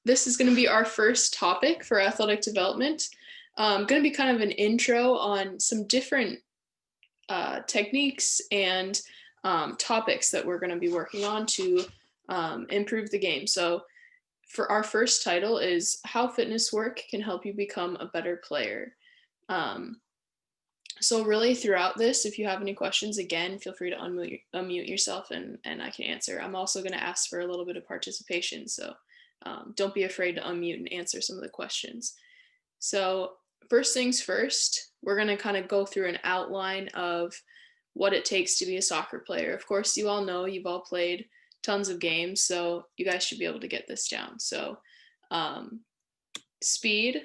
this is going to be our first topic for athletic development. Going to be kind of an intro on some different techniques and topics that we're going to be working on to improve the game. So, for our first title is How Fitness Work Can Help You Become a Better Player. Um, so really throughout this, if you have any questions, again, feel free to unmute yourself and I can answer. I'm also going to ask for a little bit of participation. So don't be afraid to unmute and answer some of the questions. So first things first, we're going to kind of go through an outline of what it takes to be a soccer player. Of course, you all know, you've all played tons of games, so you guys should be able to get this down. So speed,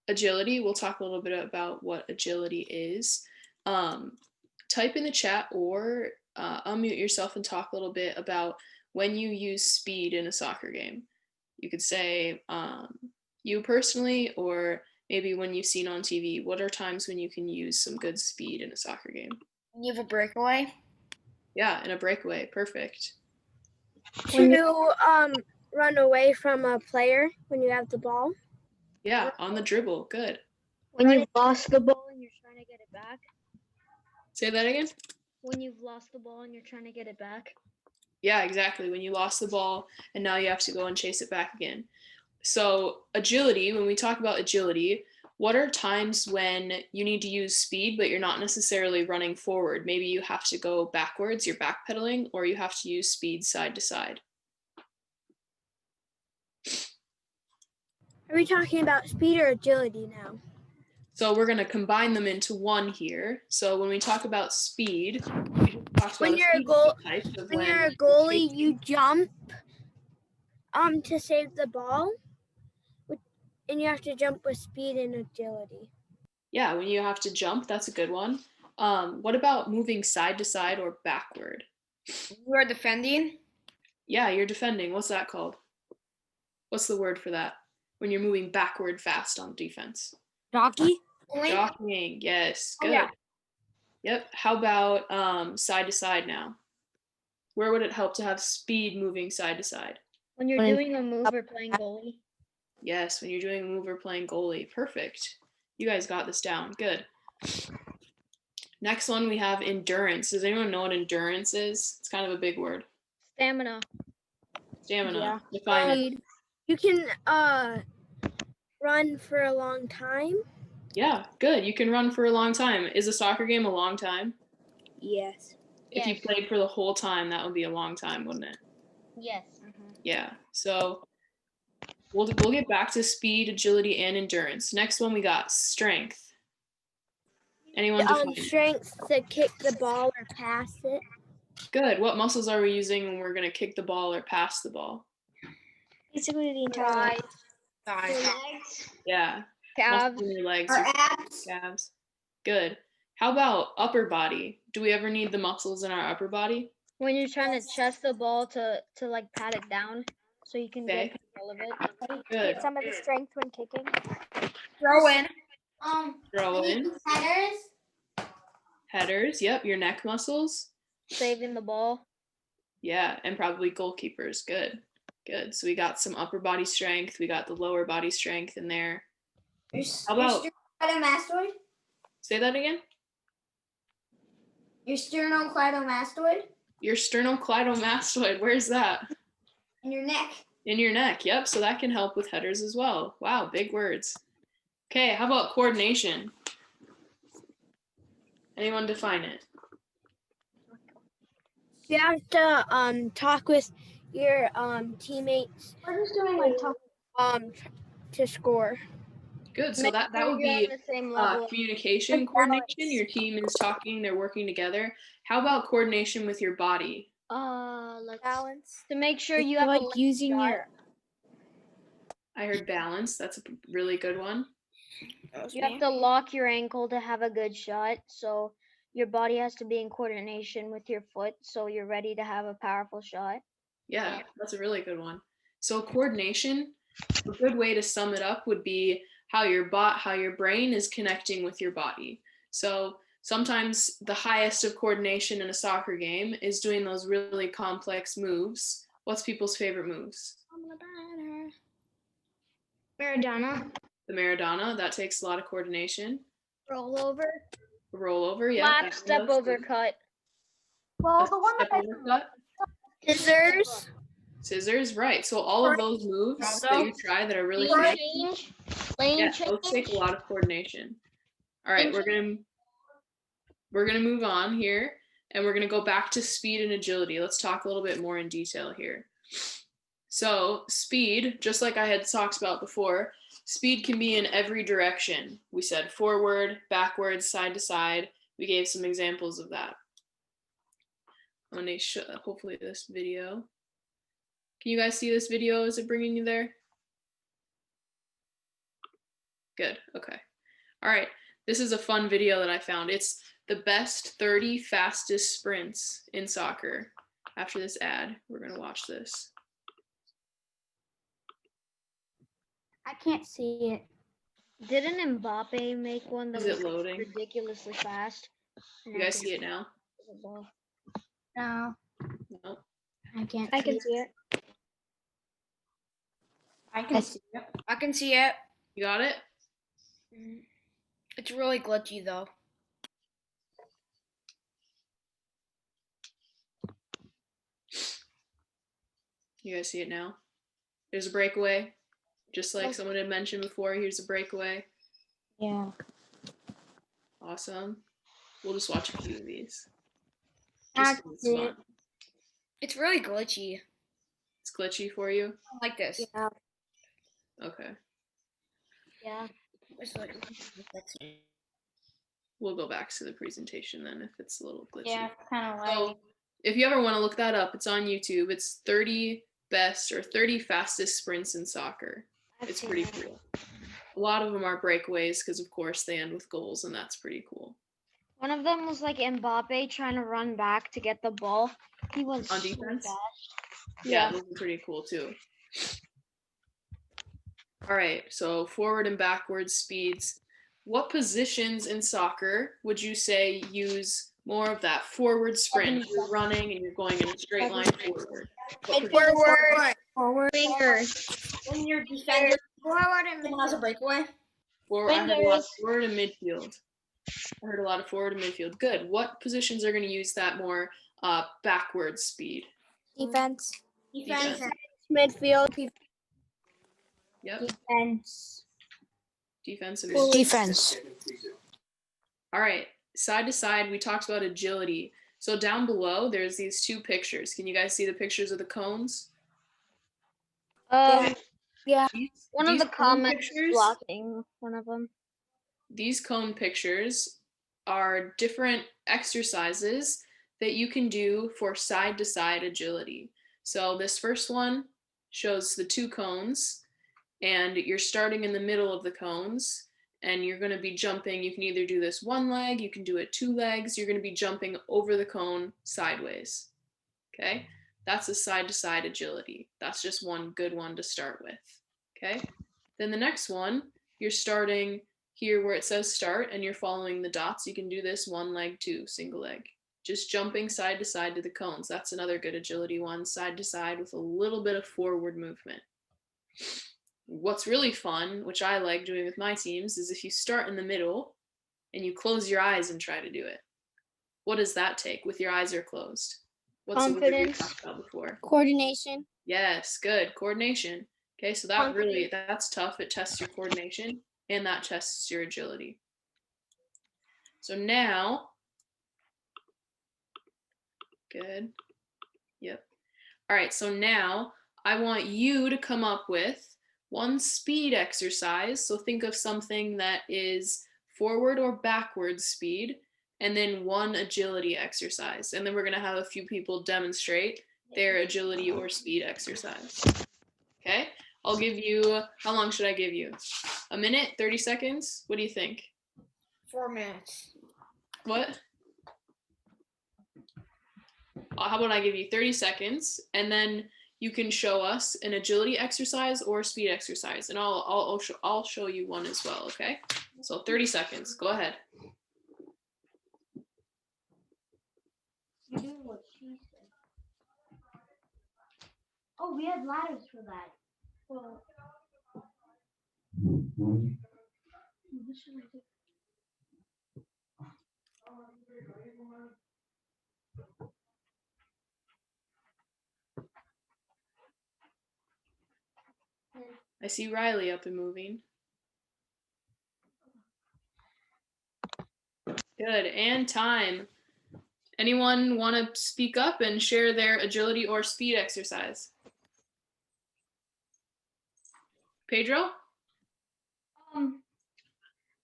agility, we'll talk a little bit about what agility is. Type in the chat or unmute yourself and talk a little bit about when you use speed in a soccer game. You could say you personally, or maybe when you've seen on TV, what are times when you can use some good speed in a soccer game? You have a breakaway? Yeah, in a breakaway, perfect. To run away from a player when you have the ball. Yeah, on the dribble, good. When you've lost the ball and you're trying to get it back. Say that again? When you've lost the ball and you're trying to get it back. Yeah, exactly. When you lost the ball and now you have to go and chase it back again. So agility, when we talk about agility, what are times when you need to use speed, but you're not necessarily running forward? Maybe you have to go backwards, you're backpedaling, or you have to use speed side to side. Are we talking about speed or agility now? So we're going to combine them into one here. So when we talk about speed, when you're a goalie, you jump to save the ball, and you have to jump with speed and agility. Yeah, when you have to jump, that's a good one. What about moving side to side or backward? You are defending? Yeah, you're defending. What's that called? What's the word for that? When you're moving backward fast on defense. Jockey? Jockeying, yes, good. Oh, yeah. Yep, how about side to side now? Where would it help to have speed moving side to side? When you're doing a move or playing goalie. Yes, when you're doing a move or playing goalie. Perfect. You guys got this down. Good. Next one, we have endurance. Does anyone know what endurance is? It's kind of a big word. Stamina. Stamina. Yeah. Define it. You can run for a long time. Yeah, good. You can run for a long time. Is a soccer game a long time? Yes. If you played for the whole time, that would be a long time, wouldn't it? Yes. Yeah. So we'll get back to speed, agility, and endurance. Next one we got strength. Anyone define strength to kick the ball or pass it. Good. What muscles are we using when we're going to kick the ball or pass the ball? Basically the entire Legs. Yeah. calves. Your legs, Or your abs. calves. Good. How about upper body? Do we ever need the muscles in our upper body? When you're trying to chest the ball to like pat it down so you can get control of it. Good. Some of the strength when kicking. Throw in. Throw in. Headers. Headers. Yep. Your neck muscles. Saving the ball. Yeah. And probably goalkeepers. Good. Good. So we got some upper body strength. We got the lower body strength in there. How about Sternocleidomastoid? Say that again? Your sternocleidomastoid? Your sternocleidomastoid. Where's that? In your neck. In your neck. Yep. So that can help with headers as well. Wow. Big words. Okay. How about coordination? Anyone define it? You have to talk with your teammates. We're just doing like talk. To score. Good. So that would be communication coordination. Your team is talking, they're working together. How about coordination with your body? Like Balance. to make sure you have like using your. I heard balance. That's a really good one. You have to lock your ankle to have a good shot. So your body has to be in coordination with your foot so you're ready to have a powerful shot. Yeah, that's a really good one. So coordination, a good way to sum it up would be how your brain is connecting with your body. So sometimes the highest of coordination in a soccer game is doing those really complex moves. What's people's favorite moves? Maradona. The Maradona, that takes a lot of coordination. Rollover. Rollover, yeah. Flat step overcut. Well, A the one step that overcut. Scissors. Scissors, right. So all of those moves that you try that are really Lane fancy, change. Lane yeah, change. those take a lot of coordination. All right, we're gonna move on here, and we're gonna go back to speed and agility. Let's talk a little bit more in detail here. So speed, just like I had talked about before, speed can be in every direction. We said forward, backwards, side to side. We gave some examples of that. I'm gonna show hopefully this video. Can you guys see this video? Is it bringing you there? Good, okay. All right, this is a fun video that I found. It's the best 30 fastest sprints in soccer. After this ad, we're gonna watch this. I can't see it. Didn't Mbappe make one that Is it was loading? ridiculously fast? You guys see it now? No, No. I can't. I can see it. I can see it. I can see it. You got it? It's really glitchy though. You guys see it now? There's a breakaway. Just like someone had mentioned before, here's a breakaway. Yeah. Awesome. We'll just watch a few of these. I Just 'cause it's see fun. it. It's really glitchy. It's glitchy for you? Like this. Yeah. Okay. Yeah. It's like, We'll go back to the presentation then if it's a little glitchy. Yeah, kind of So if you ever want to look that up, it's on YouTube. It's 30 best or 30 fastest sprints in soccer. It's pretty cool. A lot of them are breakaways because, of course, they end with goals, and that's pretty cool. One of them was like Mbappe trying to run back to get the ball. He was On so defense? fast. Yeah, those are pretty cool too. All right, so forward and backward speeds. What positions in soccer would you say use more of that forward sprint? You're running and you're going in a straight line forward. Forward. Finger. when your defender Forward and has a breakaway. Forward, I heard a lot of forward and midfield. I heard a lot of forward and midfield. Good. What positions are going to use that more backward speed? Defense. Defense. Midfield. Yep. Defense. Defense and midfield. Defense. All right. Side to side, we talked about agility. So down below, there's these two pictures. Can you guys see the pictures of the cones? Yeah. One of These the cone comments pictures- blocking one of them. These cone pictures are different exercises that you can do for side to side agility. So this first one shows the two cones, and you're starting in the middle of the cones, and you're going to be jumping. You can either do this one leg, you can do it two legs. You're going to be jumping over the cone sideways. Okay? That's a side to side agility. That's just one good one to start with. Okay? Then the next one, you're starting here where it says start and you're following the dots. You can do this one leg too, single leg. Just jumping side to side to the cones. That's another good agility one, side to side with a little bit of forward movement. What's really fun, which I like doing with my teams, is if you start in the middle and you close your eyes and try to do it. What does that take with your eyes are closed? What's the word we Confidence. talked about before? Coordination. Yes, good. Coordination. Okay, so that's tough. It tests your coordination and that tests your agility. So now, good. Yep. All right, so now I want you to come up with one speed exercise. So think of something that is forward or backward speed, and then one agility exercise. And then we're going to have a few people demonstrate their agility or speed exercise. Okay? I'll give you, how long should I give you? A minute? 30 seconds? What do you think? 4 minutes. What? How about I give you 30 seconds and then you can show us an agility exercise or a speed exercise, and I'll show you one as well, okay? So 30 seconds. Go ahead. You're doing what she said. Oh, we have ladders for that. Well, I see Riley up and moving. Good, and time. Anyone want to speak up and share their agility or speed exercise? Pedro?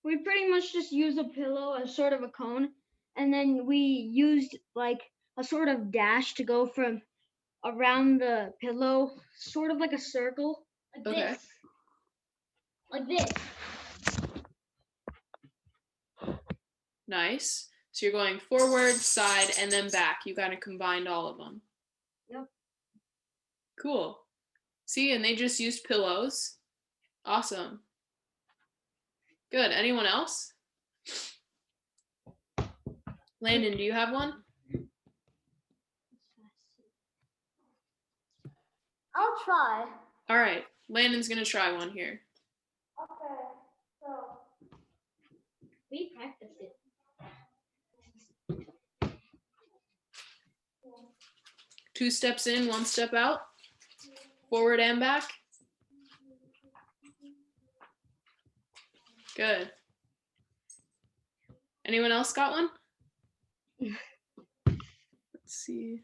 We pretty much just use a pillow as sort of a cone, and then we used like a sort of dash to go from around the pillow, sort of like a circle, like Okay. this. Like this. Nice. So you're going forward, side, and then back. You kind of combined all of them. Yep. Cool. See, and they just used pillows. Awesome. Good. Anyone else? Landon, do you have one? I'll try. All right. Landon's going to try one here. Okay, so. We practiced it. 2 steps in, 1 step out. Forward and back. Good. Anyone else got one? Let's see.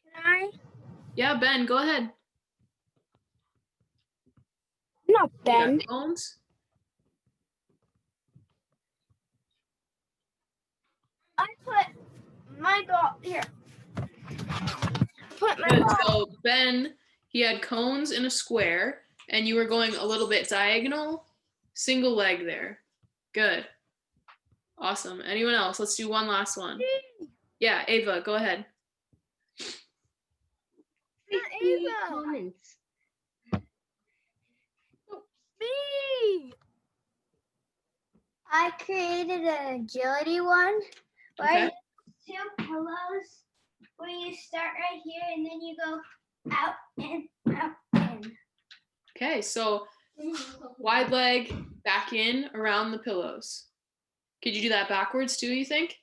Can I? Yeah, Ben, go ahead. Not You Ben. got cones? I put my ball here. Put my Good. ball. So Ben, he had cones in a square, and you were going a little bit diagonal, single leg there. Good. Awesome. Anyone else? Let's do one last one. Yeah, Ava, go ahead. Ava. Comments. Me. I created an agility one where Okay. you have 2 pillows where you start right here and then you go out and out and. Okay, so wide leg, back in, around the pillows. Could you do that backwards too, you think?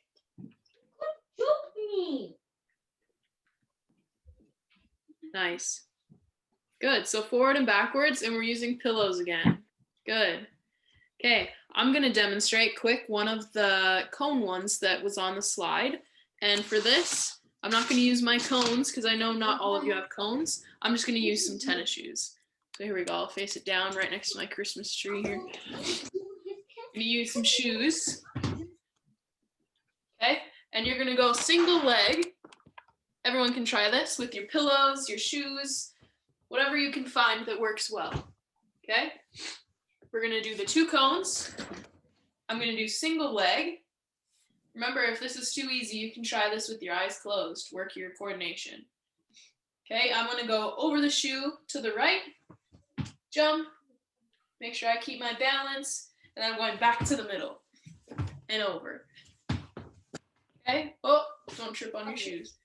Me. Nice. Good. So forward and backwards, and we're using pillows again. Good. Okay, I'm going to demonstrate quick one of the cone ones that was on the slide. And for this, I'm not going to use my cones because I know not all of you have cones. I'm just going to use some tennis shoes. So here we go. I'll face it down right next to my Christmas tree here. I'm going to use some shoes. Okay, and you're going to go single leg. Everyone can try this with your pillows, your shoes, whatever you can find that works well. Okay, we're going to do the 2 cones. I'm going to do single leg. Remember, if this is too easy, you can try this with your eyes closed. Work your coordination. Okay, I'm going to go over the shoe to the right, jump, make sure I keep my balance, and then I'm going back to the middle and over. Okay, oh, don't trip on your shoes.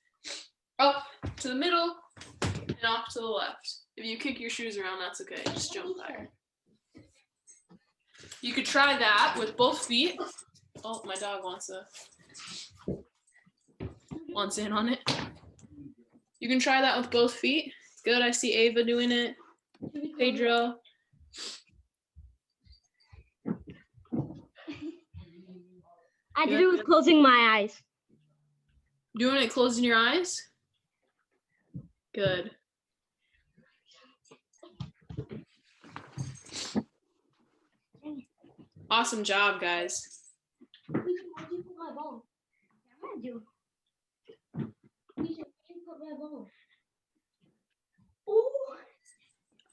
Up to the middle and off to the left. If you kick your shoes around, that's okay. Just jump higher. You could try that with both feet. Oh, my dog wants in on it. You can try that with both feet. Good, I see Ava doing it. Pedro. I did it with closing my eyes. Doing it closing your eyes? Good. Awesome job, guys.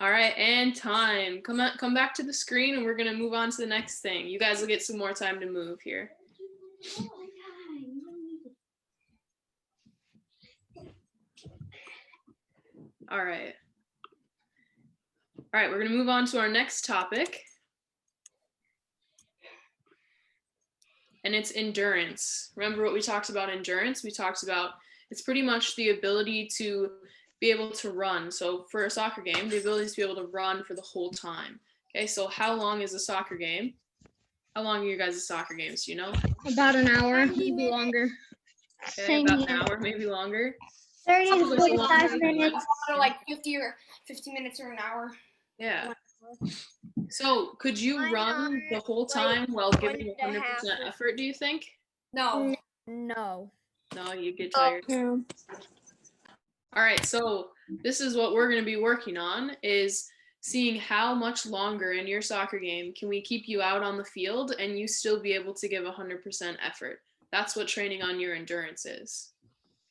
All right, and time. Come back to the screen, and we're gonna move on to the next thing. You guys will get some more time to move here. All right. All right, we're gonna move on to our next topic. And it's endurance. Remember what we talked about endurance? We talked about it's pretty much the ability to be able to run. So for a soccer game, the ability to be able to run for the whole time. Okay, so how long is a soccer game? How long are your guys' soccer games? Do you know? About an hour, 90 maybe minutes. longer. Okay, Same about here. an hour, maybe longer. 30 to Sounds like a long 45 time. minutes. Or like 50 minutes or an hour. Yeah. So could you 1 run the hour, whole like time while giving 1.5 100% effort, do you think? No. No. No, you get tired. No. All right, so this is what we're going to be working on is seeing how much longer in your soccer game can we keep you out on the field and you still be able to give 100% effort. That's what training on your endurance is.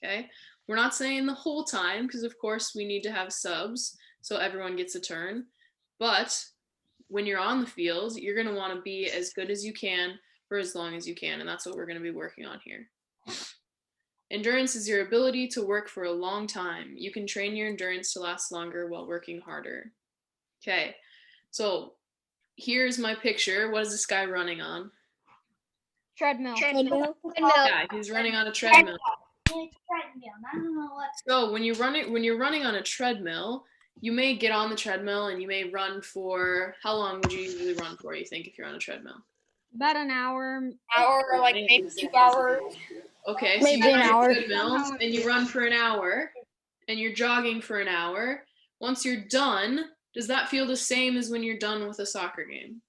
Okay? We're not saying the whole time because of course we need to have subs so everyone gets a turn. But when you're on the field, you're going to want to be as good as you can for as long as you can, and that's what we're going to be working on here. Endurance is your ability to work for a long time. You can train your endurance to last longer while working harder. Okay, so here's my picture. What is this guy running on? Treadmill. Yeah, he's running on a treadmill. It's treadmill. I don't know what. So when you're running on a treadmill, you may get on the treadmill and you may run for, how long would you usually run for, you think, if you're on a treadmill? About an hour. Hour or like maybe 2 hours. Okay, so Maybe you get an on hour. your treadmill and you run for an hour and you're jogging for an hour. Once you're done, does that feel the same as when you're done with a soccer game?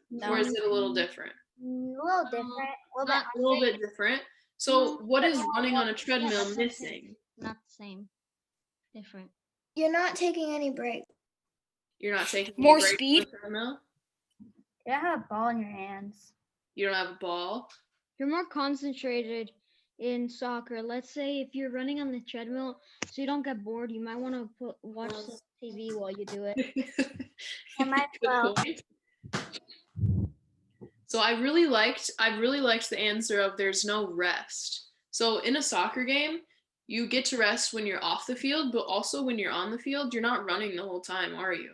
No. Or is it a little different? A little different. A little bit different. So what is running on a treadmill missing? Not the same. Different. You're not taking any breaks. You're not taking More any breaks speed? on the treadmill? You don't have a ball in your hands. You don't have a ball? You're more concentrated in soccer. Let's say if you're running on the treadmill, so you don't get bored, you might want to watch some TV while you do it. I might Good well. point. So I really liked the answer of there's no rest. So in a soccer game, you get to rest when you're off the field, but also when you're on the field, you're not running the whole time, are you?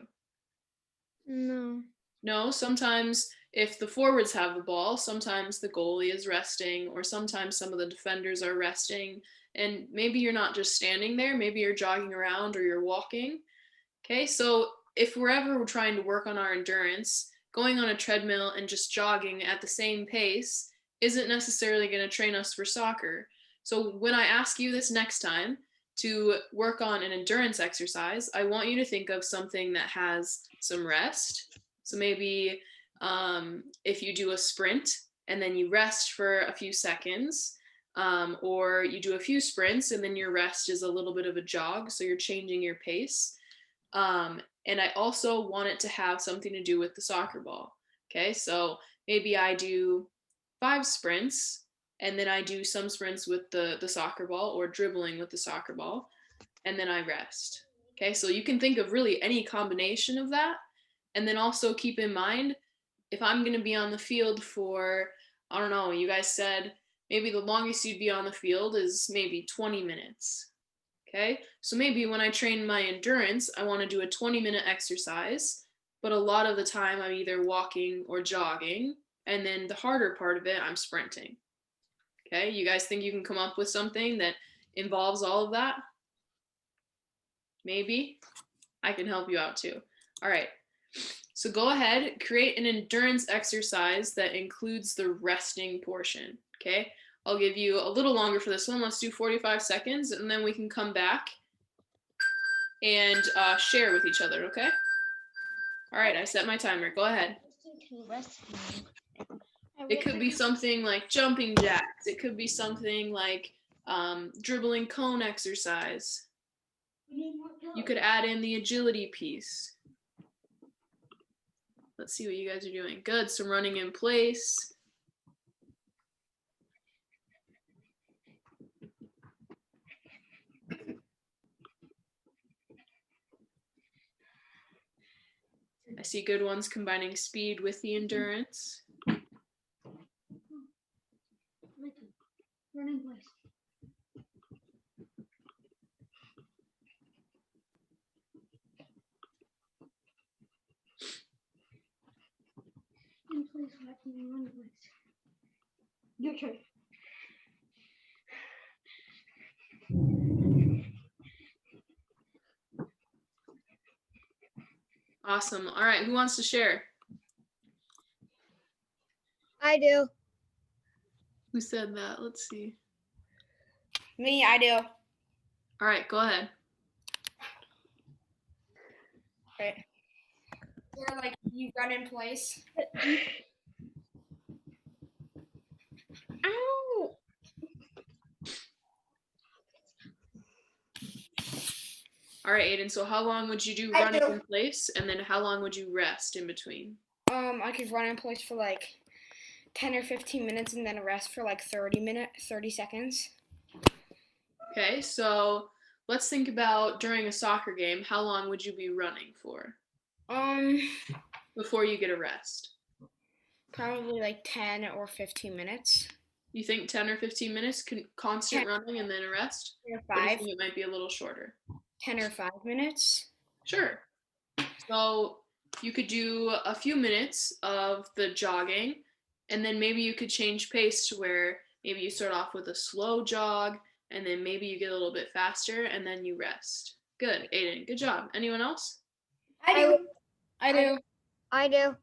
No. No, sometimes if the forwards have the ball, sometimes the goalie is resting, or sometimes some of the defenders are resting, and maybe you're not just standing there, maybe you're jogging around or you're walking. Okay, so if we're ever trying to work on our endurance, going on a treadmill and just jogging at the same pace isn't necessarily going to train us for soccer. So when I ask you this next time to work on an endurance exercise, I want you to think of something that has some rest. So maybe if you do a sprint and then you rest for a few seconds, or you do a few sprints and then your rest is a little bit of a jog, so you're changing your pace. And I also want it to have something to do with the soccer ball. Okay, so maybe I do 5 sprints and then I do some sprints with the soccer ball or dribbling with the soccer ball, and then I rest. Okay, so you can think of really any combination of that. And then also keep in mind, if I'm going to be on the field for, I don't know, you guys said maybe the longest you'd be on the field is maybe 20 minutes. Okay, so maybe when I train my endurance, I want to do a 20-minute exercise, but a lot of the time I'm either walking or jogging, and then the harder part of it, I'm sprinting. Okay, you guys think you can come up with something that involves all of that? Maybe? I can help you out too. All right, so go ahead, create an endurance exercise that includes the resting portion, okay? I'll give you a little longer for this one. Let's do 45 seconds, and then we can come back and share with each other, okay? All right, I set my timer. Go ahead. It could be something like jumping jacks. It could be something like dribbling cone exercise. You could add in the agility piece. Let's see what you guys are doing. Good, some running in place. I see good ones combining speed with the endurance. Running place. In place, running place. Your turn. Awesome. All right, who wants to share? I do. Who said that? Let's see. Me, I do. All right, go ahead. Right. Where like you run in place. Ow! All right, Aiden, so how long would you do running in place, and then how long would you rest in between? I could run in place for like 10 or 15 minutes and then rest for like 30 seconds. Okay, so let's think about during a soccer game, how long would you be running for before you get a rest? Probably like 10 or 15 minutes. You think 10 or 15 minutes, constant running and then a rest? 10 or Or do you 5. think it might be a little shorter? 10 or 5 minutes. Sure. So you could do a few minutes of the jogging, and then maybe you could change pace to where maybe you start off with a slow jog, and then maybe you get a little bit faster, and then you rest. Good, Aiden. Good job. Anyone else? I do. I do.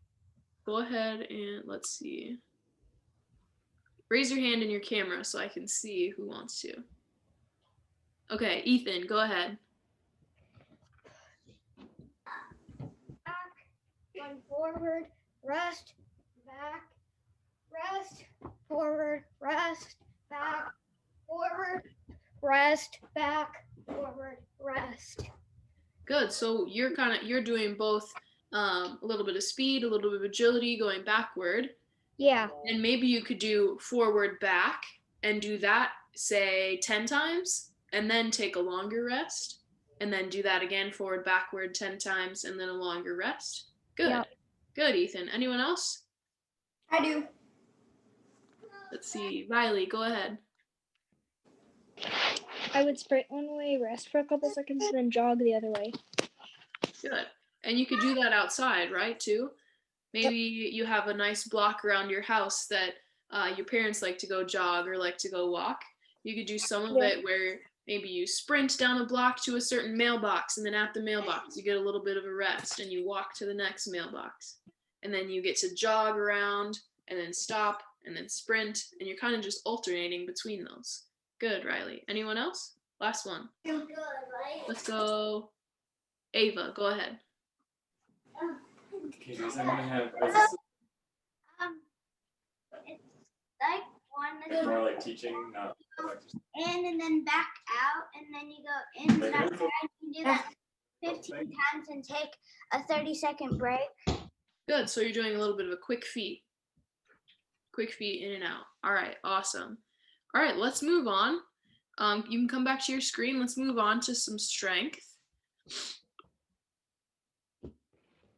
Go ahead and let's see. Raise your hand in your camera so I can see who wants to. Okay, Ethan, go ahead. Back, run forward, rest, back, rest, forward, rest, back, forward, rest, back, forward, rest. Good. So you're doing both a little bit of speed, a little bit of agility, going backward. Yeah. And maybe you could do forward back and do that, say 10 times, and then take a longer rest, and then do that again, forward backward 10 times, and then a longer rest. Good. Yep. Good, Ethan. Anyone else? I do. Let's see. Riley, go ahead. I would sprint one way, rest for a couple seconds, and then jog the other way. Good. And you could do that outside, right, too? Maybe you have a nice block around your house that your parents like to go jog or like to go walk. You could do some of it where maybe you sprint down a block to a certain mailbox, and then at the mailbox you get a little bit of a rest and you walk to the next mailbox. And then you get to jog around and then stop and then sprint, and you're kind of just alternating between those. Good, Riley. Anyone else? Last one. Feel good, right? Let's go. Ava, go ahead. Okay, guys, I'm gonna have It's like one more like teaching, not like just in and then back out, and then you go in and back out. You do that 15 times and take a 30-second break. Good. So you're doing a little bit of a quick feet. Quick feet in and out. All right. Awesome. All right. Let's move on. You can come back to your screen. Let's move on to some strength.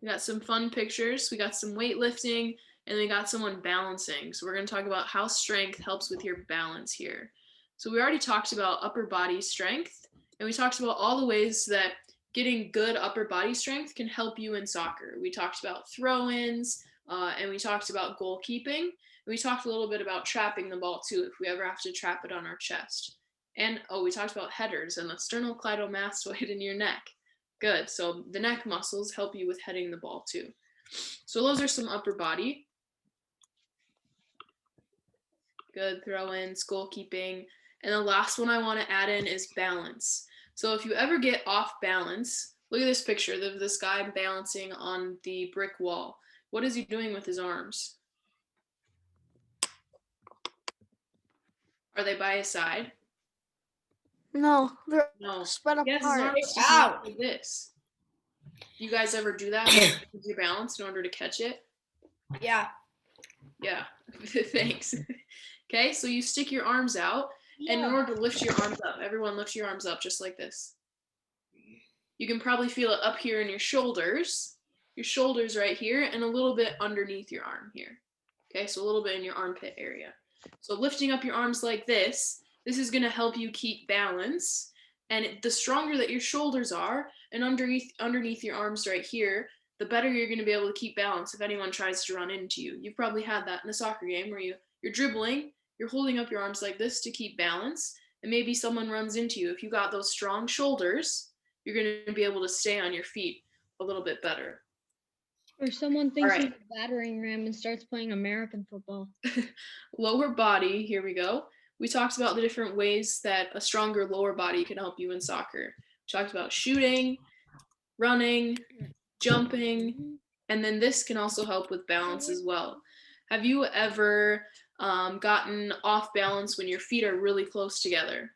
We got some fun pictures. We got some weightlifting, and we got someone balancing. So we're going to talk about how strength helps with your balance here. So we already talked about upper body strength, and we talked about all the ways that getting good upper body strength can help you in soccer. We talked about throw-ins, and we talked about goalkeeping. And we talked a little bit about trapping the ball too, if we ever have to trap it on our chest. And we talked about headers and the sternocleidomastoid in your neck. Good. So the neck muscles help you with heading the ball too. So those are some upper body. Good. Throw-ins, goalkeeping. And the last one I want to add in is balance. So if you ever get off balance, look at this picture of this guy balancing on the brick wall. What is he doing with his arms? Are they by his side? No, they're No. spread He has his apart. arms just Ow. like this. You guys ever do that with your balance in order to catch it? Yeah. Yeah. Thanks. Okay, so you stick your arms out, and in order to lift your arms up, everyone lift your arms up just like this. You can probably feel it up here in your shoulders right here, and a little bit underneath your arm here. Okay, so a little bit in your armpit area. So lifting up your arms like this is going to help you keep balance. And the stronger that your shoulders are, and underneath your arms right here, the better you're going to be able to keep balance if anyone tries to run into you. You've probably had that in a soccer game where you're dribbling, you're holding up your arms like this to keep balance, and maybe someone runs into you. If you got those strong shoulders, you're going to be able to stay on your feet a little bit better. Or someone thinks right. he's a battering ram and starts playing American football. Lower body, here we go. We talked about the different ways that a stronger lower body can help you in soccer. We talked about shooting, running, jumping, and then this can also help with balance as well. Have you ever gotten off balance when your feet are really close together?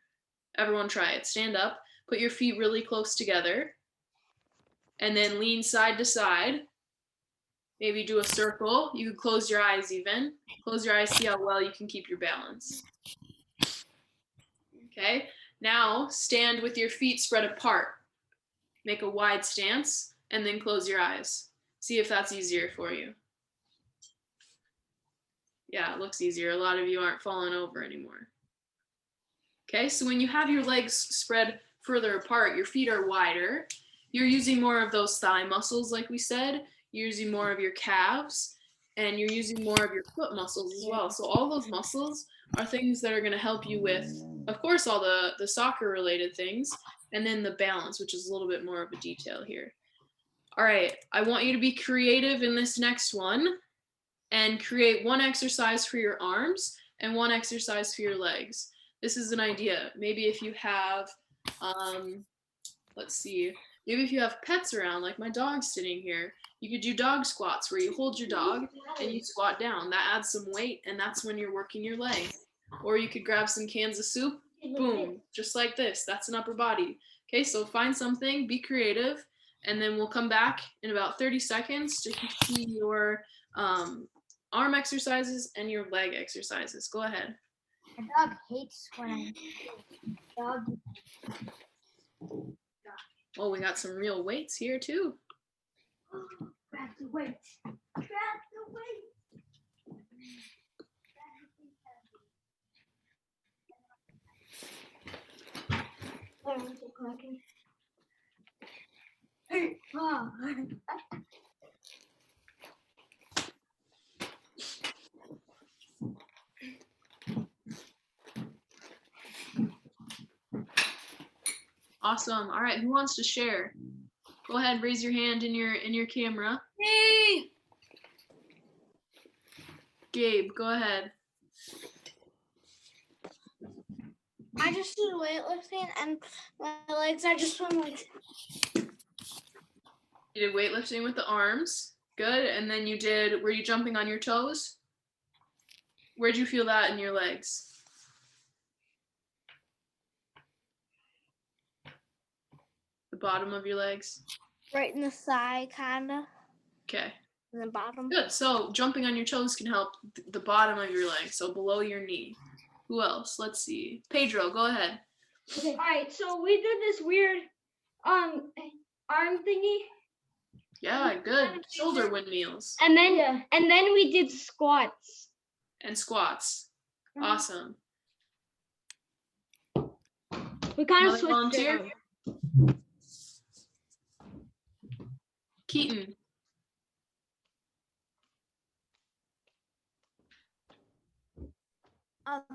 Everyone try it. Stand up, put your feet really close together, and then lean side to side. Maybe do a circle. You can close your eyes even. Close your eyes, see how well you can keep your balance. Okay, now stand with your feet spread apart. Make a wide stance and then close your eyes. See if that's easier for you. Yeah, it looks easier. A lot of you aren't falling over anymore. Okay, so when you have your legs spread further apart, your feet are wider. You're using more of those thigh muscles, like we said. You're using more of your calves, and you're using more of your foot muscles as well. So all those muscles are things that are going to help you with, of course, all the soccer related things, and then the balance, which is a little bit more of a detail here. All right, I want you to be creative in this next one and create one exercise for your arms and one exercise for your legs. This is an idea. Maybe if you have, let's see, maybe if you have pets around, like my dog's sitting here, you could do dog squats where you hold your dog and you squat down. That adds some weight, and that's when you're working your legs. Or you could grab some cans of soup, boom, just like this. That's an upper body. Okay, so find something, be creative, and then we'll come back in about 30 seconds to see your arm exercises and your leg exercises. Go ahead. My dog hates when I dog. Oh, we got some real weights here too. Grab the weights. Grab the weights. Hey, Mom. Awesome. All right, who wants to share? Go ahead, raise your hand in your camera. Me. Gabe, go ahead. I just did weightlifting and my legs, I just went like. You did weightlifting with the arms. Good. And then were you jumping on your toes? Where'd you feel that in your legs? The bottom of your legs? Right in the thigh, kind of. Okay. In the bottom. Good. So jumping on your toes can help the bottom of your leg, so below your knee. Who else? Let's see. Pedro, go ahead. Okay. All right. So we did this weird arm thingy. Yeah, good. Shoulder windmills. And then we did squats. And squats. Awesome. We kind of Another switched volunteer? it. Keaton.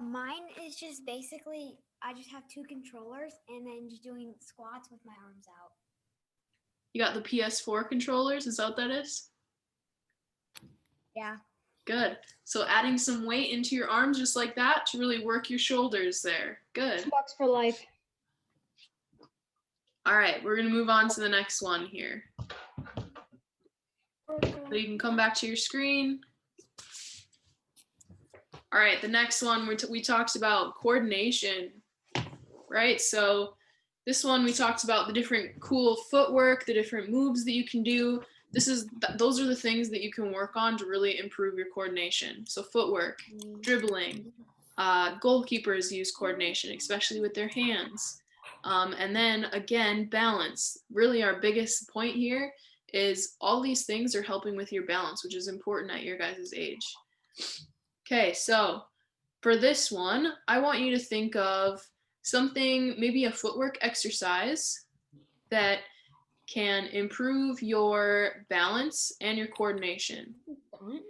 Mine is just basically I just have two controllers and then just doing squats with my arms out. You got the PS4 controllers? Is that what that is? Yeah. Good. So adding some weight into your arms just like that to really work your shoulders there. Good. Squats for life. All right, we're going to move on to the next one here. So you can come back to your screen. All right, the next one we talked about coordination, right? So this one we talked about the different cool footwork, the different moves that you can do. Those are the things that you can work on to really improve your coordination. So footwork, dribbling, goalkeepers use coordination, especially with their hands. And then again, balance. Really our biggest point here is all these things are helping with your balance, which is important at your guys' age. Okay, so for this one, I want you to think of something, maybe a footwork exercise that can improve your balance and your coordination.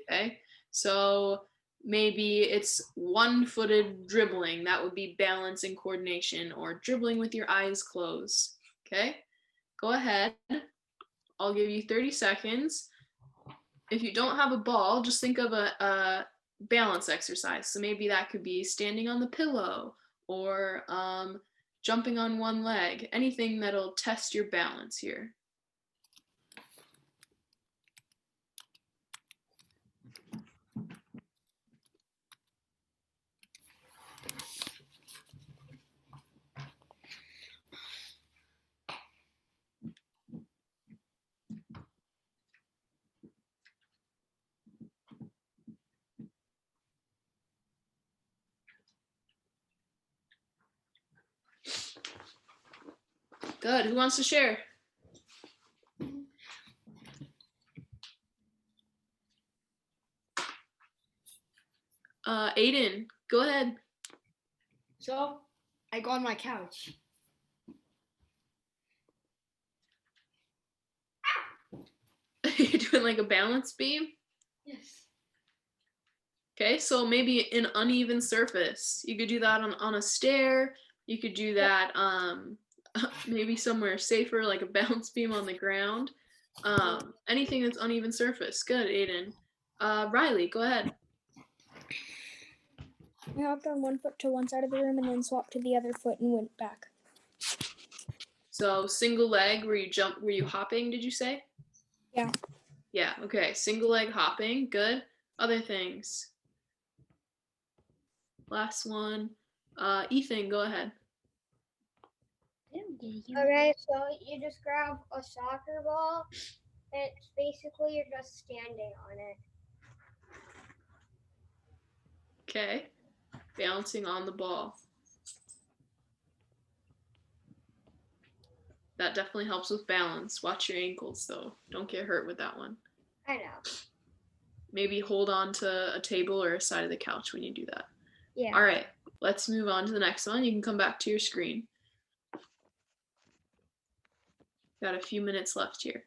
Okay, so maybe it's one-footed dribbling. That would be balance and coordination, or dribbling with your eyes closed. Okay, go ahead. I'll give you 30 seconds. if you don't have a ball, just think of a balance exercise. So maybe that could be standing on the pillow or jumping on one leg, anything that'll test your balance here. Good. Who wants to share? Aiden, go ahead. So I go on my couch. You're doing like a balance beam? Yes. Okay, so maybe an uneven surface. You could do that on a stair. You could do that maybe somewhere safer, like a balance beam on the ground. Anything that's uneven surface. Good, Aiden. Riley, go ahead. I hopped on one foot to one side of the room and then swapped to the other foot and went back. So single leg, were you hopping, did you say? Yeah. Yeah, okay. Single leg hopping, good. Other things. Last one. Ethan, go ahead. Okay, so you just grab a soccer ball. It's basically you're just standing on it. Okay. Bouncing on the ball. That definitely helps with balance. Watch your ankles though. Don't get hurt with that one. I know. Maybe hold on to a table or a side of the couch when you do that. Yeah. All right, let's move on to the next one. You can come back to your screen. Got a few minutes left here.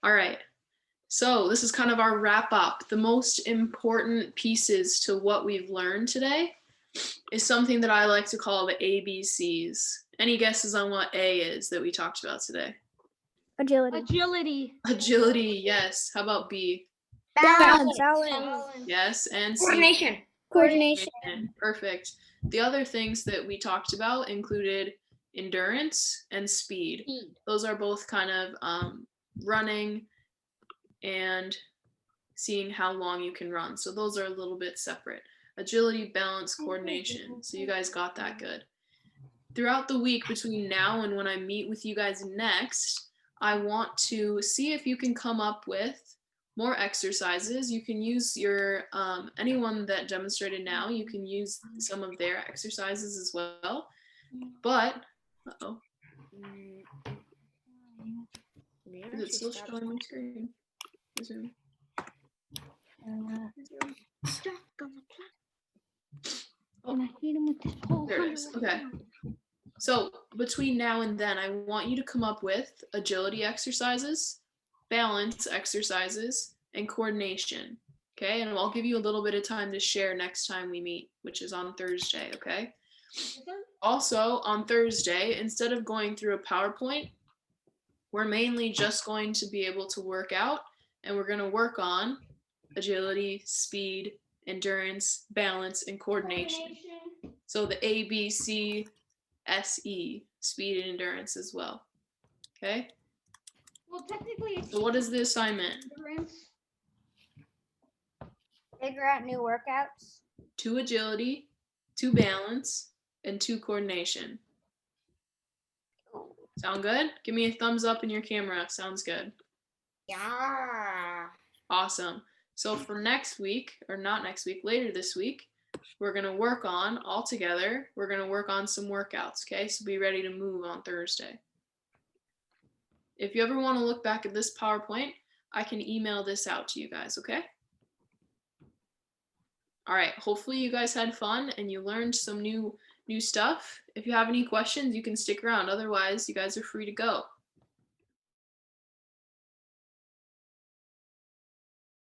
All right, so this is kind of our wrap up. The most important pieces to what we've learned today is something that I like to call the ABCs. Any guesses on what A is that we talked about today? Agility. Agility, yes. How about B? Balance. Yes, and C? Coordination. Coordination. Perfect. The other things that we talked about included endurance and speed. Those are both kind of running and seeing how long you can run. So those are a little bit separate. Agility, balance, coordination. So you guys got that good. Throughout the week between now and when I meet with you guys next, I want to see if you can come up with more exercises. You can use your, anyone that demonstrated now, you can use some of their exercises as well. But, uh-oh. Is it still showing my screen? Resume. Oh, there it is. Okay. So between now and then, I want you to come up with agility exercises, balance exercises, and coordination. Okay, and I'll give you a little bit of time to share next time we meet, which is on Thursday, okay? Also, on Thursday, instead of going through a PowerPoint, we're mainly just going to be able to work out, and we're going to work on agility, speed, endurance, balance, and coordination. So the A, B, C, SE, speed and endurance as well. Okay? Well, technically, So what is the assignment? endurance. Figure out new workouts. 2 agility, 2 balance, and 2 coordination. Sound good? Give me a thumbs up in your camera. Sounds good. Yeah. Awesome. So for next week, or not next week, later this week, we're going to work on, all together, we're going to work on some workouts, okay? So be ready to move on Thursday. If you ever want to look back at this PowerPoint, I can email this out to you guys, okay? All right, hopefully you guys had fun and you learned some new stuff. If you have any questions, you can stick around. Otherwise, you guys are free to go.